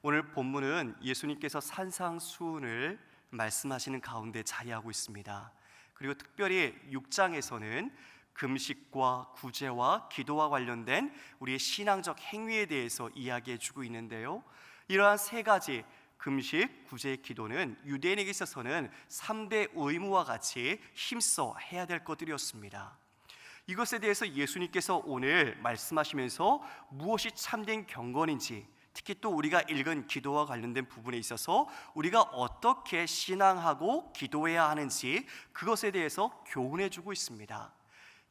오늘 본문은 예수님께서 산상수훈을 말씀하시는 가운데 자리하고 있습니다. 그리고 특별히 6장에서는 금식과 구제와 기도와 관련된 우리의 신앙적 행위에 대해서 이야기해 주고 있는데요, 이러한 세 가지 금식, 구제, 기도는 유대인에게 있어서는 3대 의무와 같이 힘써 해야 될 것들이었습니다. 이것에 대해서 예수님께서 오늘 말씀하시면서 무엇이 참된 경건인지, 특히 또 우리가 읽은 기도와 관련된 부분에 있어서 우리가 어떻게 신앙하고 기도해야 하는지 그것에 대해서 교훈해 주고 있습니다.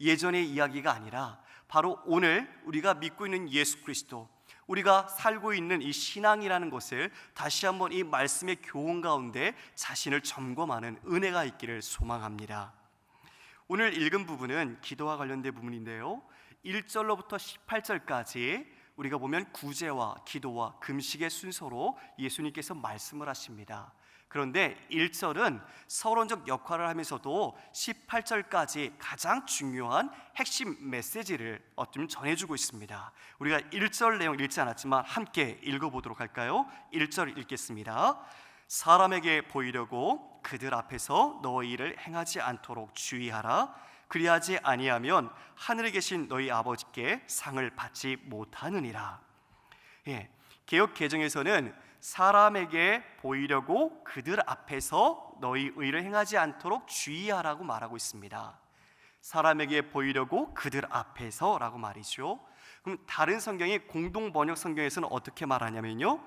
예전의 이야기가 아니라 바로 오늘 우리가 믿고 있는 예수 그리스도, 우리가 살고 있는 이 신앙이라는 것을 다시 한번 이 말씀의 교훈 가운데 자신을 점검하는 은혜가 있기를 소망합니다. 오늘 읽은 부분은 기도와 관련된 부분인데요, 1절로부터 18절까지 우리가 보면 구제와 기도와 금식의 순서로 예수님께서 말씀을 하십니다. 그런데 1절은 서론적 역할을 하면서도 18절까지 가장 중요한 핵심 메시지를 어쩌면 전해주고 있습니다. 우리가 1절 내용 읽지 않았지만 함께 읽어보도록 할까요? 1절 읽겠습니다. 사람에게 보이려고 그들 앞에서 너희 일을 행하지 않도록 주의하라. 그리하지 아니하면 하늘에 계신 너희 아버지께 상을 받지 못하느니라. 개역 개정에서는 사람에게 보이려고 그들 앞에서 너희 의를 행하지 않도록 주의하라고 말하고 있습니다. 사람에게 보이려고 그들 앞에서라고 말이죠. 그럼 다른 성경이 공동 번역 성경에서는 어떻게 말하냐면요,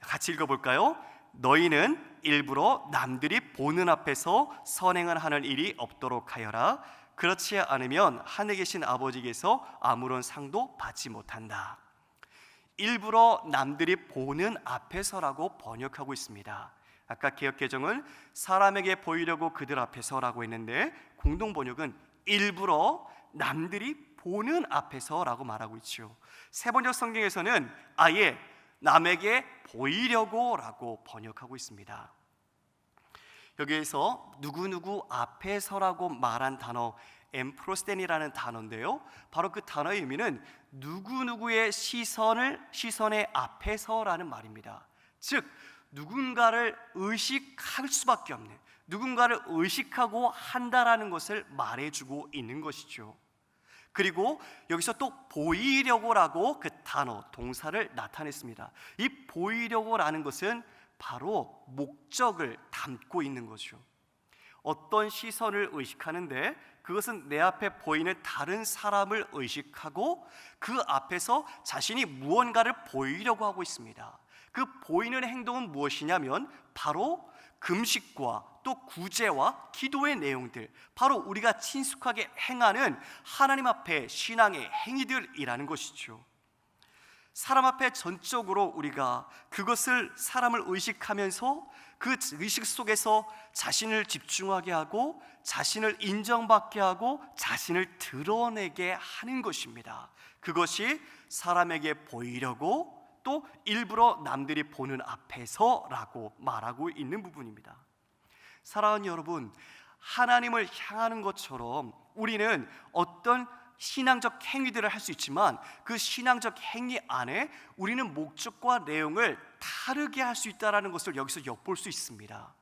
같이 읽어볼까요? 너희는 일부러 남들이 보는 앞에서 선행을 하는 일이 없도록 하여라. 그렇지 않으면 하늘에 계신 아버지께서 아무런 상도 받지 못한다. 일부러 남들이 보는 앞에서라고 번역하고 있습니다. 아까 개역개정은 사람에게 보이려고 그들 앞에서라고 했는데 공동 번역은 일부러 남들이 보는 앞에서라고 말하고 있죠. 세번역 성경에서는 아예 남에게 보이려고 라고 번역하고 있습니다. 여기에서 누구누구 앞에서라고 말한 단어 엠프로스텐이라는 단어인데요, 바로 그 단어의 의미는 누구누구의 시선의 앞에서라는 말입니다. 즉 누군가를 의식할 수밖에 없는, 누군가를 의식하고 한다라는 것을 말해주고 있는 것이죠. 그리고 여기서 또 보이려고라고 그 단어, 동사를 나타냈습니다. 이 보이려고라는 것은 바로 목적을 담고 있는 거죠. 어떤 시선을 의식하는데 그것은 내 앞에 보이는 다른 사람을 의식하고 그 앞에서 자신이 무언가를 보이려고 하고 있습니다. 그 보이는 행동은 무엇이냐면 바로 금식과 또 구제와 기도의 내용들, 바로 우리가 친숙하게 행하는 하나님 앞에 신앙의 행위들이라는 것이죠. 사람 앞에 전적으로 우리가 그것을 사람을 의식하면서 그 의식 속에서 자신을 집중하게 하고 자신을 인정받게 하고 자신을 드러내게 하는 것입니다. 그것이 사람에게 보이려고 또 일부러 남들이 보는 앞에서라고 말하고 있는 부분입니다. 사랑하는 여러분, 하나님을 향하는 것처럼 우리는 어떤 신앙적 행위들을 할 수 있지만 그 신앙적 행위 안에 우리는 목적과 내용을 다르게 할 수 있다는 것을 여기서 엿볼 수 있습니다.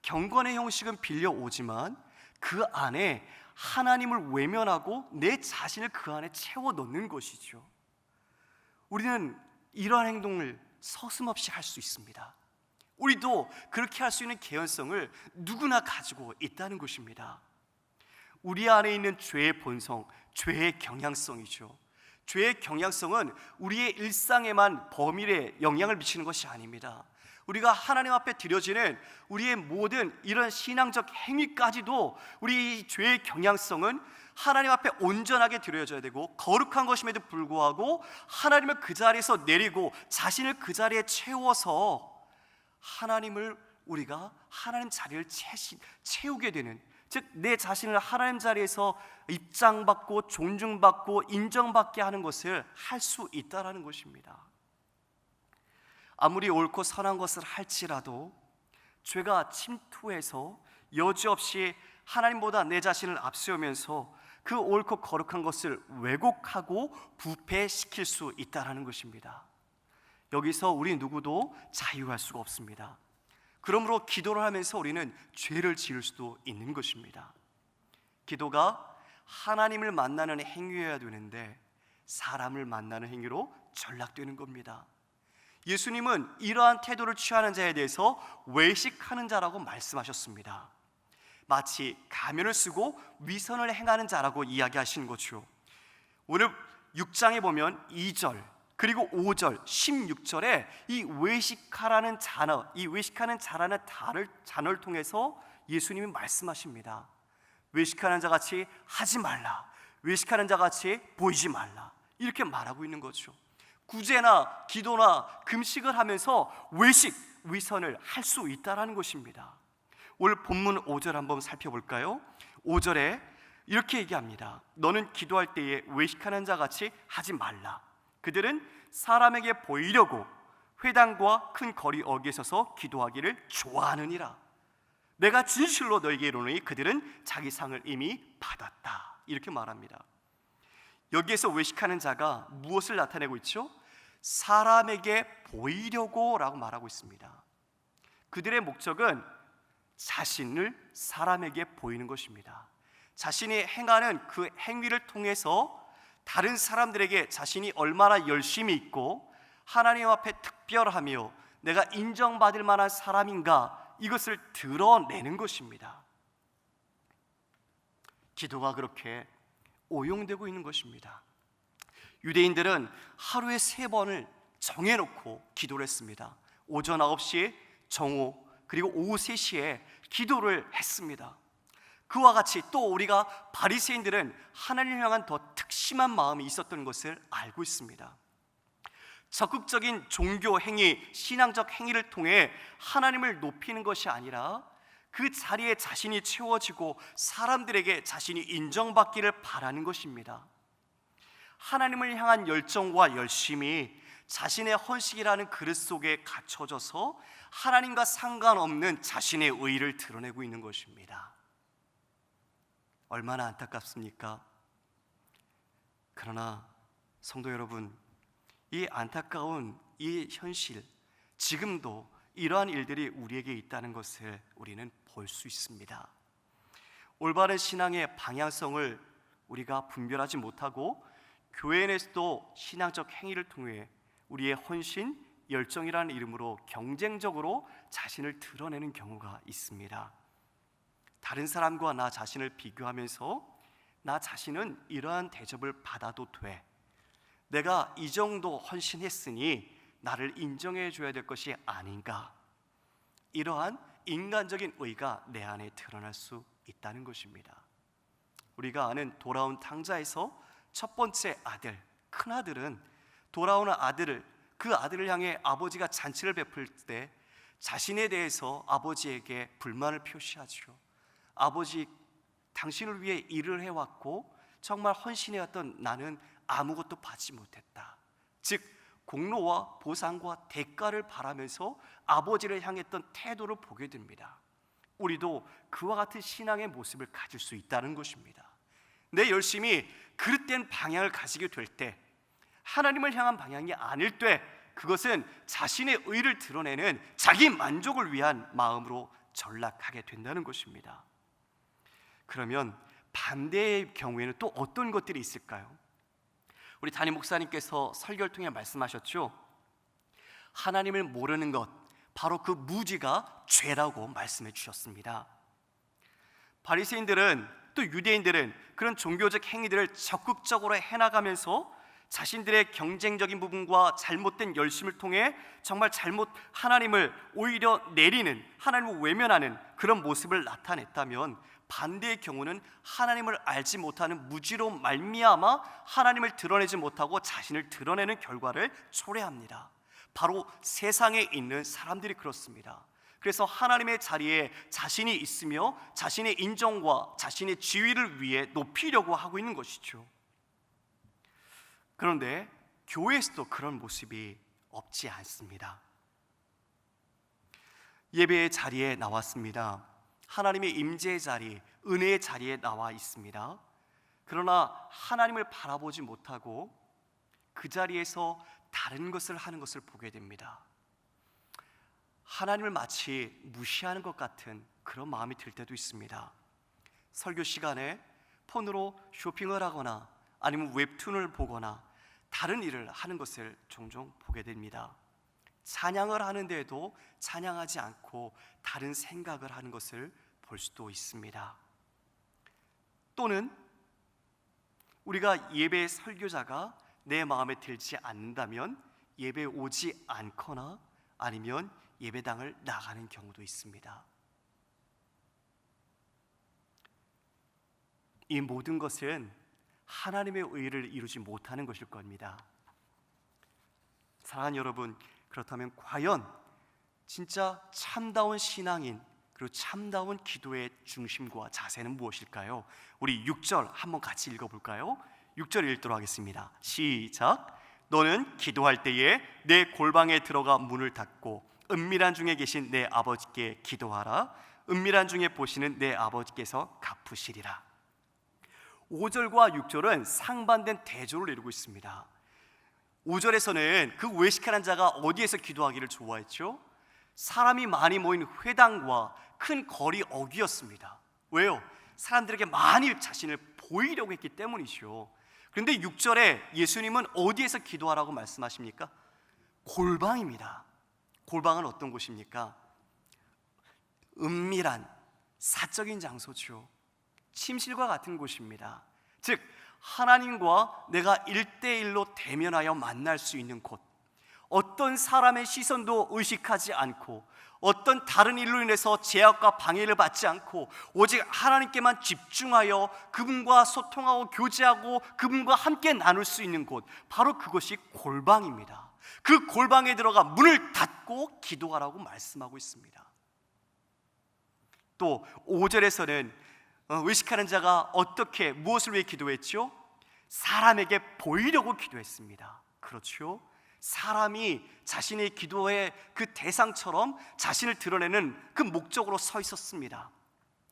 경건의 형식은 빌려오지만 그 안에 하나님을 외면하고 내 자신을 그 안에 채워 넣는 것이죠. 우리는 이러한 행동을 서슴없이 할 수 있습니다. 우리도 그렇게 할 수 있는 개연성을 누구나 가지고 있다는 것입니다. 우리 안에 있는 죄의 본성, 죄의 경향성이죠. 죄의 경향성은 우리의 일상에만 범일에 영향을 미치는 것이 아닙니다. 우리가 하나님 앞에 드려지는 우리의 모든 이런 신앙적 행위까지도 우리 죄의 경향성은 하나님 앞에 온전하게 드려져야 되고 거룩한 것임에도 불구하고 하나님을 그 자리에서 내리고 자신을 그 자리에 채워서 하나님을 우리가 하나님 자리를 채우게 되는, 즉 내 자신을 하나님 자리에서 입장받고 존중받고 인정받게 하는 것을 할 수 있다는 것입니다. 아무리 옳고 선한 것을 할지라도 죄가 침투해서 여지없이 하나님보다 내 자신을 앞세우면서 그 옳고 거룩한 것을 왜곡하고 부패시킬 수 있다는 것입니다. 여기서 우리 누구도 자유할 수가 없습니다. 그러므로 기도를 하면서 우리는 죄를 지을 수도 있는 것입니다. 기도가 하나님을 만나는 행위여야 되는데 사람을 만나는 행위로 전락되는 겁니다. 예수님은 이러한 태도를 취하는 자에 대해서 외식하는 자라고 말씀하셨습니다. 마치 가면을 쓰고 위선을 행하는 자라고 이야기하시는 거죠. 오늘 6장에 보면 2절 그리고 5절, 16절에 이 외식하라는 단어, 이 외식하는 자라는 단어를 통해서 예수님이 말씀하십니다. 외식하는 자같이 하지 말라, 외식하는 자같이 보이지 말라, 이렇게 말하고 있는 거죠. 구제나 기도나 금식을 하면서 외식, 위선을 할 수 있다라는 것입니다. 오늘 본문 5절 한번 살펴볼까요? 5절에 이렇게 얘기합니다. 너는 기도할 때에 외식하는 자같이 하지 말라. 그들은 사람에게 보이려고 회당과 큰 거리 어귀에 서서 기도하기를 좋아하느니라. 내가 진실로 너에게 이르노니 그들은 자기 상을 이미 받았다. 이렇게 말합니다. 여기에서 외식하는 자가 무엇을 나타내고 있죠? 사람에게 보이려고 라고 말하고 있습니다. 그들의 목적은 자신을 사람에게 보이는 것입니다. 자신이 행하는 그 행위를 통해서 다른 사람들에게 자신이 얼마나 열심히 있고 하나님 앞에 특별하며 내가 인정받을 만한 사람인가, 이것을 드러내는 것입니다. 기도가 그렇게 오용되고 있는 것입니다. 유대인들은 하루에 3번을 정해놓고 기도를 했습니다. 오전 9시에 정오, 그리고 오후 3시에 기도를 했습니다. 그와 같이 또 우리가 바리새인들은 하나님을 향한 더 특심한 마음이 있었던 것을 알고 있습니다. 적극적인 종교 행위, 신앙적 행위를 통해 하나님을 높이는 것이 아니라 그 자리에 자신이 채워지고 사람들에게 자신이 인정받기를 바라는 것입니다. 하나님을 향한 열정과 열심이 자신의 헌신이라는 그릇 속에 갖춰져서 하나님과 상관없는 자신의 의의를 드러내고 있는 것입니다. 얼마나 안타깝습니까? 그러나 성도 여러분, 이 안타까운 이 현실, 지금도 이러한 일들이 우리에게 있다는 것을 우리는 볼 수 있습니다. 올바른 신앙의 방향성을 우리가 분별하지 못하고 교회 내에서도 신앙적 행위를 통해 우리의 헌신, 열정이라는 이름으로 경쟁적으로 자신을 드러내는 경우가 있습니다. 다른 사람과 나 자신을 비교하면서 나 자신은 이러한 대접을 받아도 돼, 내가 이 정도 헌신했으니 나를 인정해 줘야 될 것이 아닌가, 이러한 인간적인 의가 내 안에 드러날 수 있다는 것입니다. 우리가 아는 돌아온 탕자에서 첫 번째 아들, 큰아들은 돌아오는 그 아들을 향해 아버지가 잔치를 베풀 때 자신에 대해서 아버지에게 불만을 표시하죠. 아버지, 당신을 위해 일을 해왔고 정말 헌신해왔던 나는 아무것도 받지 못했다. 즉 공로와 보상과 대가를 바라면서 아버지를 향했던 태도를 보게 됩니다. 우리도 그와 같은 신앙의 모습을 가질 수 있다는 것입니다. 내 열심이 그릇된 방향을 가지게 될 때, 하나님을 향한 방향이 아닐 때, 그것은 자신의 의를 드러내는 자기 만족을 위한 마음으로 전락하게 된다는 것입니다. 그러면 반대의 경우에는 또 어떤 것들이 있을까요? 우리 담임 목사님께서 설교를 통해 말씀하셨죠. 하나님을 모르는 것, 바로 그 무지가 죄라고 말씀해 주셨습니다. 바리새인들은, 또 유대인들은 그런 종교적 행위들을 적극적으로 해나가면서 자신들의 경쟁적인 부분과 잘못된 열심을 통해 정말 하나님을 오히려 내리는, 하나님을 외면하는 그런 모습을 나타냈다면, 반대의 경우는 하나님을 알지 못하는 무지로 말미암아 하나님을 드러내지 못하고 자신을 드러내는 결과를 초래합니다. 바로 세상에 있는 사람들이 그렇습니다. 그래서 하나님의 자리에 자신이 있으며 자신의 인정과 자신의 지위를 위해 높이려고 하고 있는 것이죠. 그런데 교회에서도 그런 모습이 없지 않습니다. 예배의 자리에 나왔습니다. 하나님의 임재의 자리, 은혜의 자리에 나와 있습니다. 그러나 하나님을 바라보지 못하고 그 자리에서 다른 것을 하는 것을 보게 됩니다. 하나님을 마치 무시하는 것 같은 그런 마음이 들 때도 있습니다. 설교 시간에 폰으로 쇼핑을 하거나 아니면 웹툰을 보거나 다른 일을 하는 것을 종종 보게 됩니다. 찬양을 하는데도 찬양하지 않고 다른 생각을 하는 것을 볼 수도 있습니다. 또는 우리가 예배 설교자가 내 마음에 들지 않는다면 예배에 오지 않거나 아니면 예배당을 나가는 경우도 있습니다. 이 모든 것은 하나님의 의를 이루지 못하는 것일 겁니다. 사랑하는 여러분, 그렇다면 과연 진짜 참다운 신앙인 그리고 참다운 기도의 중심과 자세는 무엇일까요? 우리 6절 한번 같이 읽어볼까요? 6절 읽도록 하겠습니다. 시작. 너는 기도할 때에 내 골방에 들어가 문을 닫고 은밀한 중에 계신 내 아버지께 기도하라. 은밀한 중에 보시는 내 아버지께서 갚으시리라. 5절과 6절은 상반된 대조를 이루고 있습니다. 5절에서는 그 외식하는 자가 어디에서 기도하기를 좋아했죠? 사람이 많이 모인 회당과 큰 거리 어귀였습니다. 왜요? 사람들에게 많이 자신을 보이려고 했기 때문이죠. 그런데 6절에 예수님은 어디에서 기도하라고 말씀하십니까? 골방입니다. 골방은 어떤 곳입니까? 은밀한 사적인 장소죠. 침실과 같은 곳입니다. 즉 하나님과 내가 1대1로 대면하여 만날 수 있는 곳, 어떤 사람의 시선도 의식하지 않고 어떤 다른 일로 인해서 제약과 방해를 받지 않고 오직 하나님께만 집중하여 그분과 소통하고 교제하고 그분과 함께 나눌 수 있는 곳, 바로 그것이 골방입니다. 그 골방에 들어가 문을 닫고 기도하라고 말씀하고 있습니다. 또 5절에서는 외식하는 자가 어떻게 무엇을 위해 기도했죠? 사람에게 보이려고 기도했습니다. 그렇죠? 사람이 자신의 기도의 그 대상처럼 자신을 드러내는 그 목적으로 서 있었습니다.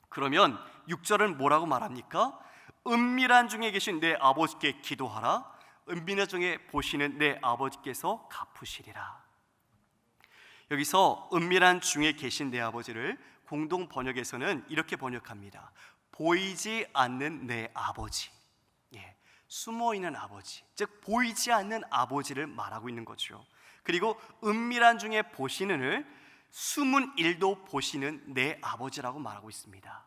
그러면 6절은 뭐라고 말합니까? 은밀한 중에 계신 내 아버지께 기도하라. 은밀한 중에 보시는 내 아버지께서 갚으시리라. 여기서 은밀한 중에 계신 내 아버지를 공동 번역에서는 이렇게 번역합니다. 보이지 않는 내 아버지, 숨어있는 아버지, 즉 보이지 않는 아버지를 말하고 있는 거죠. 그리고 은밀한 중에 보시는을 숨은 일도 보시는 내 아버지라고 말하고 있습니다.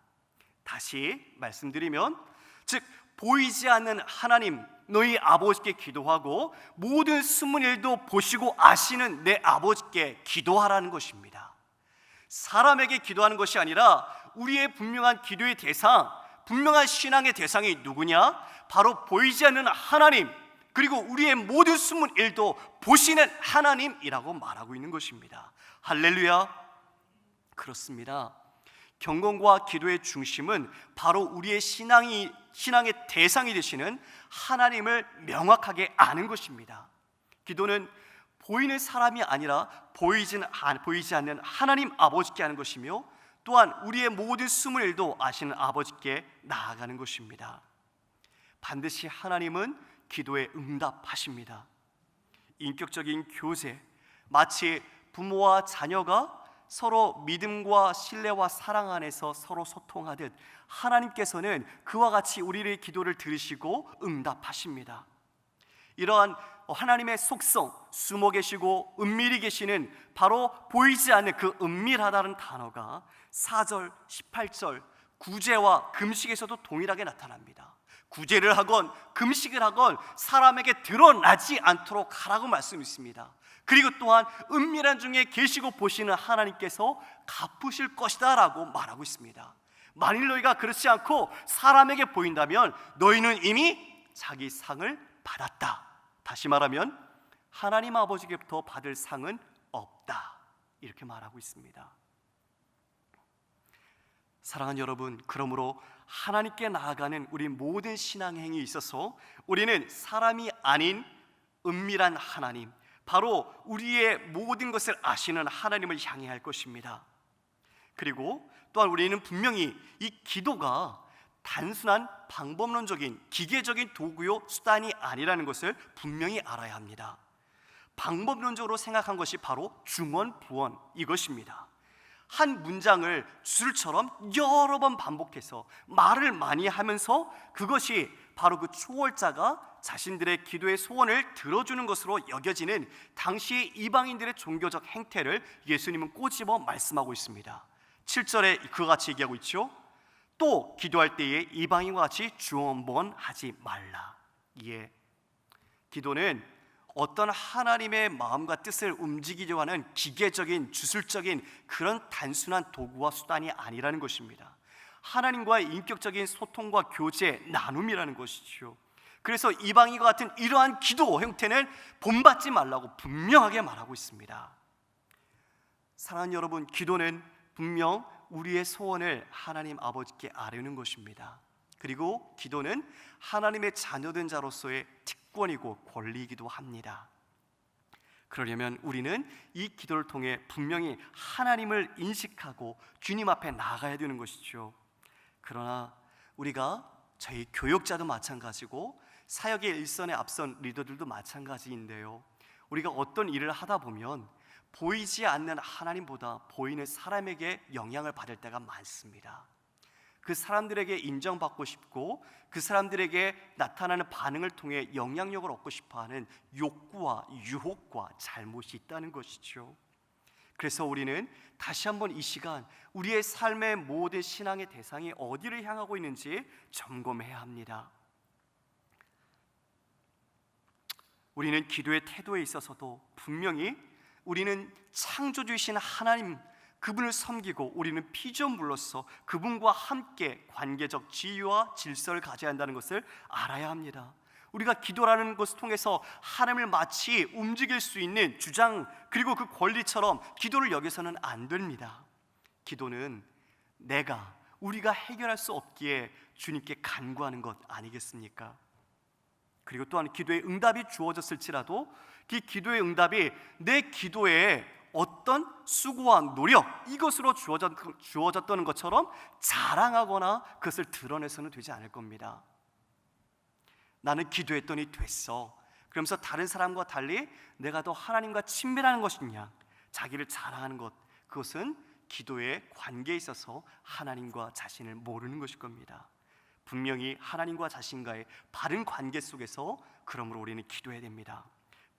다시 말씀드리면, 즉 보이지 않는 하나님 너희 아버지께 기도하고 모든 숨은 일도 보시고 아시는 내 아버지께 기도하라는 것입니다. 사람에게 기도하는 것이 아니라 우리의 분명한 기도의 대상, 분명한 신앙의 대상이 누구냐? 바로 보이지 않는 하나님, 그리고 우리의 모든 숨은 일도 보시는 하나님이라고 말하고 있는 것입니다. 할렐루야. 그렇습니다. 경건과 기도의 중심은 바로 우리의 신앙의 대상이 되시는 하나님을 명확하게 아는 것입니다. 기도는 보이는 사람이 아니라 보이지 않는 하나님 아버지께 하는 것이며, 또한 우리의 모든 숨을 일도 아시는 아버지께 나아가는 것입니다. 반드시 하나님은 기도에 응답하십니다. 인격적인 교제, 마치 부모와 자녀가 서로 믿음과 신뢰와 사랑 안에서 서로 소통하듯 하나님께서는 그와 같이 우리의 기도를 들으시고 응답하십니다. 이러한 하나님의 속성, 숨어 계시고 은밀히 계시는 바로 보이지 않는 그 은밀하다는 단어가 4절, 18절 구제와 금식에서도 동일하게 나타납니다. 구제를 하건 금식을 하건 사람에게 드러나지 않도록 하라고 말씀했습니다. 그리고 또한 은밀한 중에 계시고 보시는 하나님께서 갚으실 것이다 라고 말하고 있습니다. 만일 너희가 그렇지 않고 사람에게 보인다면 너희는 이미 자기 상을 받았다. 다시 말하면 하나님 아버지께부터 받을 상은 없다, 이렇게 말하고 있습니다. 사랑하는 여러분, 그러므로 하나님께 나아가는 우리 모든 신앙 행위에 있어서 우리는 사람이 아닌 은밀한 하나님, 바로 우리의 모든 것을 아시는 하나님을 향해야 할 것입니다. 그리고 또한 우리는 분명히 이 기도가 단순한 방법론적인 기계적인 도구요 수단이 아니라는 것을 분명히 알아야 합니다. 방법론적으로 생각한 것이 바로 중언부언 이것입니다. 한 문장을 주술처럼 여러 번 반복해서 말을 많이 하면서 그것이 바로 그 초월자가 자신들의 기도의 소원을 들어주는 것으로 여겨지는 당시 이방인들의 종교적 행태를 예수님은 꼬집어 말씀하고 있습니다. 7절에 그와 같이 얘기하고 있죠. 또 기도할 때에 이방인과 같이 중언부언하지 말라. 예, 기도는 어떤 하나님의 마음과 뜻을 움직이려고 하는 기계적인 주술적인 그런 단순한 도구와 수단이 아니라는 것입니다. 하나님과의 인격적인 소통과 교제, 나눔이라는 것이죠. 그래서 이방인과 같은 이러한 기도 형태는 본받지 말라고 분명하게 말하고 있습니다. 사랑하는 여러분, 기도는 분명 우리의 소원을 하나님 아버지께 아뢰는 것입니다. 그리고 기도는 하나님의 자녀된 자로서의 특권이고 권리이기도 합니다. 그러려면 우리는 이 기도를 통해 분명히 하나님을 인식하고 주님 앞에 나아가야 되는 것이죠. 그러나 우리가 저희 교역자도 마찬가지고 사역의 일선에 앞선 리더들도 마찬가지인데요, 우리가 어떤 일을 하다 보면 보이지 않는 하나님보다 보이는 사람에게 영향을 받을 때가 많습니다. 그 사람들에게 인정받고 싶고 그 사람들에게 나타나는 반응을 통해 영향력을 얻고 싶어하는 욕구와 유혹과 잘못이 있다는 것이죠. 그래서 우리는 다시 한번 이 시간 우리의 삶의 모든 신앙의 대상이 어디를 향하고 있는지 점검해야 합니다. 우리는 기도의 태도에 있어서도 분명히 우리는 창조주이신 하나님, 그분을 섬기고 우리는 피조물로서 그분과 함께 관계적 지위와 질서를 가져야 한다는 것을 알아야 합니다. 우리가 기도라는 것을 통해서 하나님을 마치 움직일 수 있는 주장 그리고 그 권리처럼 기도를 여겨서는 안 됩니다. 기도는 우리가 해결할 수 없기에 주님께 간구하는 것 아니겠습니까? 그리고 또한 기도의 응답이 주어졌을지라도 그 기도의 응답이 내 기도에 어떤 수고와 노력 이것으로 주어졌다는 것처럼 자랑하거나 그것을 드러내서는 되지 않을 겁니다. 나는 기도했더니 됐어, 그러면서 다른 사람과 달리 내가 더 하나님과 친밀한 것이냐 자기를 자랑하는 것, 그것은 기도의 관계에 있어서 하나님과 자신을 모르는 것일 겁니다. 분명히 하나님과 자신과의 바른 관계 속에서 그러므로 우리는 기도해야 됩니다.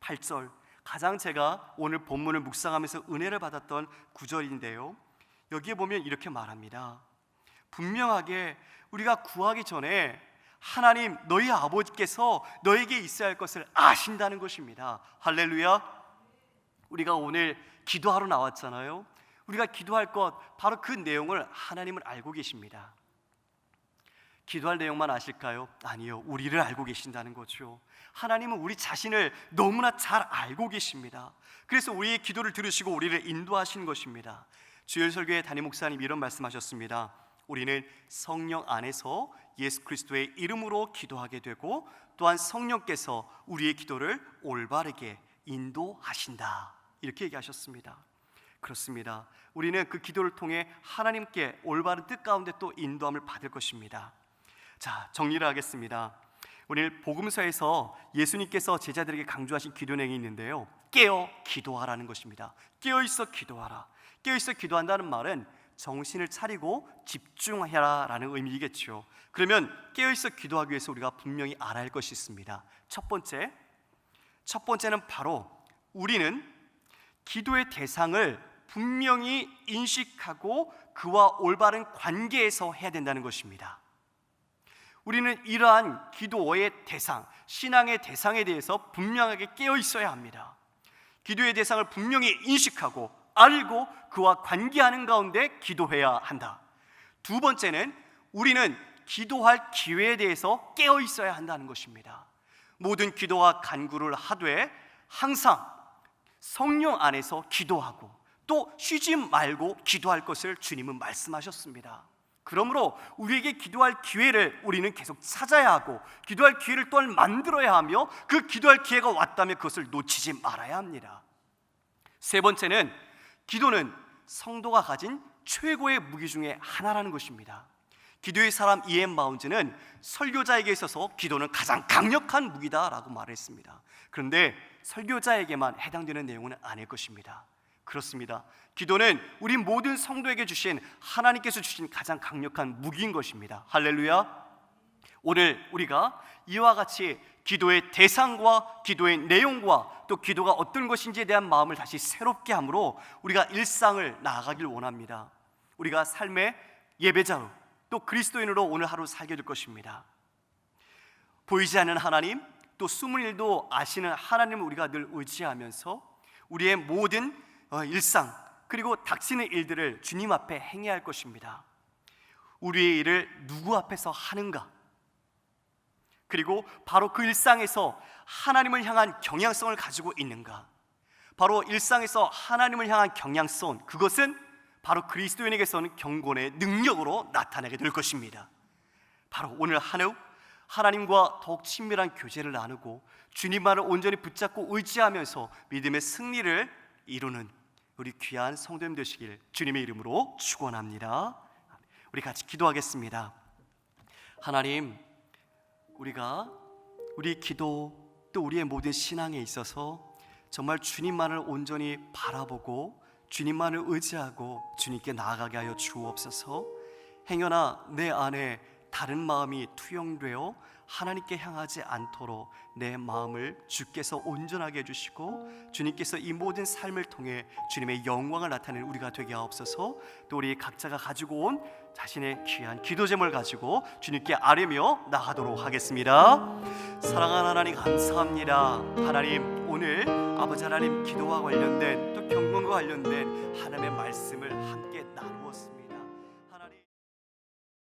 8절, 가장 제가 오늘 본문을 묵상하면서 은혜를 받았던 구절인데요, 여기에 보면 이렇게 말합니다. 분명하게 우리가 구하기 전에 하나님 너희 아버지께서 너에게 있어야 할 것을 아신다는 것입니다. 할렐루야. 우리가 오늘 기도하러 나왔잖아요. 우리가 기도할 것 바로 그 내용을 하나님은 알고 계십니다. 기도할 내용만 아실까요? 아니요, 우리를 알고 계신다는 거죠. 하나님은 우리 자신을 너무나 잘 알고 계십니다. 그래서 우리의 기도를 들으시고 우리를 인도하시는 것입니다. 주일설교회 담임 목사님 이런 말씀하셨습니다. 우리는 성령 안에서 예수 그리스도의 이름으로 기도하게 되고 또한 성령께서 우리의 기도를 올바르게 인도하신다, 이렇게 얘기하셨습니다. 그렇습니다. 우리는 그 기도를 통해 하나님께 올바른 뜻 가운데 또 인도함을 받을 것입니다. 자, 정리를 하겠습니다. 오늘 복음서에서 예수님께서 제자들에게 강조하신 기도 내용이 있는데요, 깨어 기도하라는 것입니다. 깨어 있어 기도하라. 깨어 있어 기도한다는 말은 정신을 차리고 집중하라라는 의미이겠죠. 그러면 깨어 있어 기도하기 위해서 우리가 분명히 알아야 할 것이 있습니다. 첫 번째는 바로 우리는 기도의 대상을 분명히 인식하고 그와 올바른 관계에서 해야 된다는 것입니다. 우리는 이러한 기도의 대상, 신앙의 대상에 대해서 분명하게 깨어 있어야 합니다. 기도의 대상을 분명히 인식하고 알고 그와 관계하는 가운데 기도해야 한다. 두 번째는 우리는 기도할 기회에 대해서 깨어 있어야 한다는 것입니다. 모든 기도와 간구를 하되 항상 성령 안에서 기도하고 또 쉬지 말고 기도할 것을 주님은 말씀하셨습니다. 그러므로 우리에게 기도할 기회를 우리는 계속 찾아야 하고 기도할 기회를 또한 만들어야 하며 그 기도할 기회가 왔다면 그것을 놓치지 말아야 합니다. 세 번째는 기도는 성도가 가진 최고의 무기 중에 하나라는 것입니다. 기도의 사람 이엠 마운즈는 설교자에게 있어서 기도는 가장 강력한 무기다라고 말했습니다. 그런데 설교자에게만 해당되는 내용은 아닐 것입니다. 그렇습니다. 기도는 우리 모든 성도에게 주신 하나님께서 주신 가장 강력한 무기인 것입니다. 할렐루야. 오늘 우리가 이와 같이 기도의 대상과 기도의 내용과 또 기도가 어떤 것인지에 대한 마음을 다시 새롭게 함으로 우리가 일상을 나아가길 원합니다. 우리가 삶의 예배자로 또 그리스도인으로 오늘 하루 살게 될 것입니다. 보이지 않는 하나님, 또 숨은 일도 아시는 하나님을 우리가 늘 의지하면서 우리의 모든 일상 그리고 닥치는 일들을 주님 앞에 행해야 할 것입니다. 우리의 일을 누구 앞에서 하는가? 그리고 바로 그 일상에서 하나님을 향한 경향성을 가지고 있는가? 바로 일상에서 하나님을 향한 경향성, 그것은 바로 그리스도인에게서는 경건의 능력으로 나타나게 될 것입니다. 바로 오늘 하루 하나님과 더욱 친밀한 교제를 나누고 주님만을 온전히 붙잡고 의지하면서 믿음의 승리를 이루는 우리 귀한 성도님 되시길 주님의 이름으로 축원합니다. 우리 같이 기도하겠습니다. 하나님, 우리가 우리 기도 또 우리의 모든 신앙에 있어서 정말 주님만을 온전히 바라보고 주님만을 의지하고 주님께 나아가게 하여 주옵소서. 행여나 내 안에 다른 마음이 투영되어 하나님께 향하지 않도록 내 마음을 주께서 온전하게 해주시고 주님께서 이 모든 삶을 통해 주님의 영광을 나타내는 우리가 되게 하옵소서. 또 우리 각자가 가지고 온 자신의 귀한 기도 제목을 가지고 주님께 아뢰며 나가도록 하겠습니다. 사랑하는 하나님 감사합니다. 하나님, 오늘 아버지 하나님 기도와 관련된 또 경건과 관련된 하나님의 말씀을 함께 나누